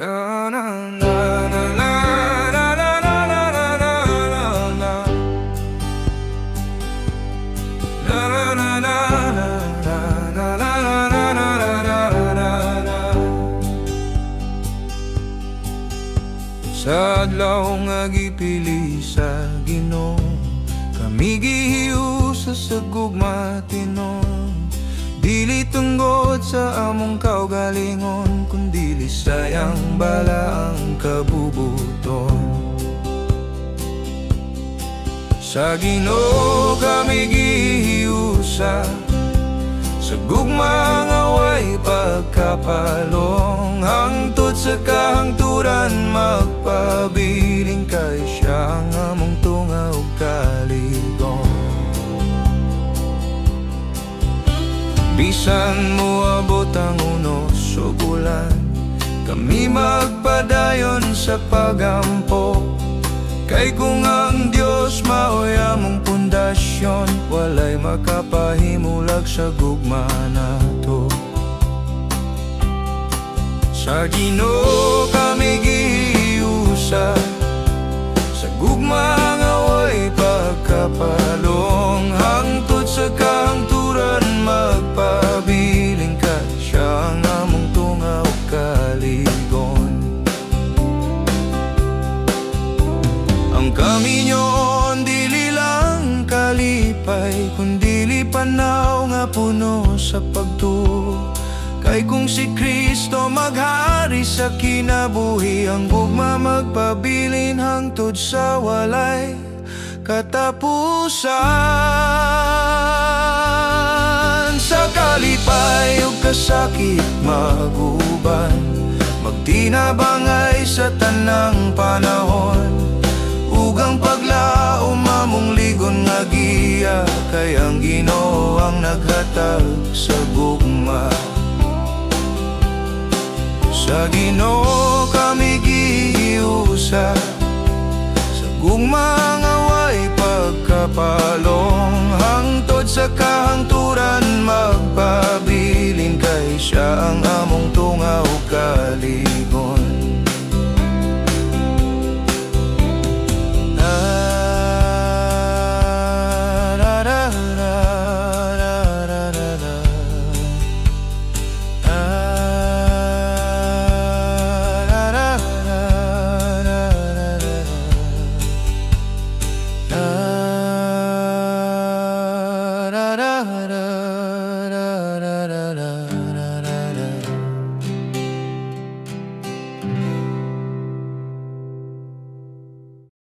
La la la la la la la la la la la la. La la la la la la la la la. Sa adlaw nga gipili sa Ginoo, kami gihiusa sa gugma tinon. Dili tunggod sa among kaugalingon, kundi sayang bala ang kabubuton. Sa Ginoo kami gihiusa, sa gugma nga way pagkapalong. Hangtod sa kahangturan magpabiling, kay siya ang among tunga ug kaligong. Bisan mo abot ang unos o bulan, kami magpadayon sa pagampo. Kay kung ang Dios maoy among pundasyon, walay makapahimulag sa gugma nato. Sa Ginoo kami gihiusa, sa gugma nga way pagkapalong. Hangtod sa kahangturan magpabiling, kay siya ang among tunga ug kaligon. Ang kaminyon dili lang kalipay, kundi panaw nga puno sa pagtuo. Kay kung si Kristo maghari sa kinabuhi, ang gugma magpabilin hangtod sa walay katapusan. Sa kalipay ug kasakit maguban, magtinabangay sa tanang panahon. Ug ang paglaom among ligon nga giya, kay ang Ginoo ang naghatag sa gugma. Sa Ginoo kami gihiusa, sa gugma nga way pagkapalong. Hangtod sa kahangturan magpabilin, kay siya ang among tunga ug kaligon.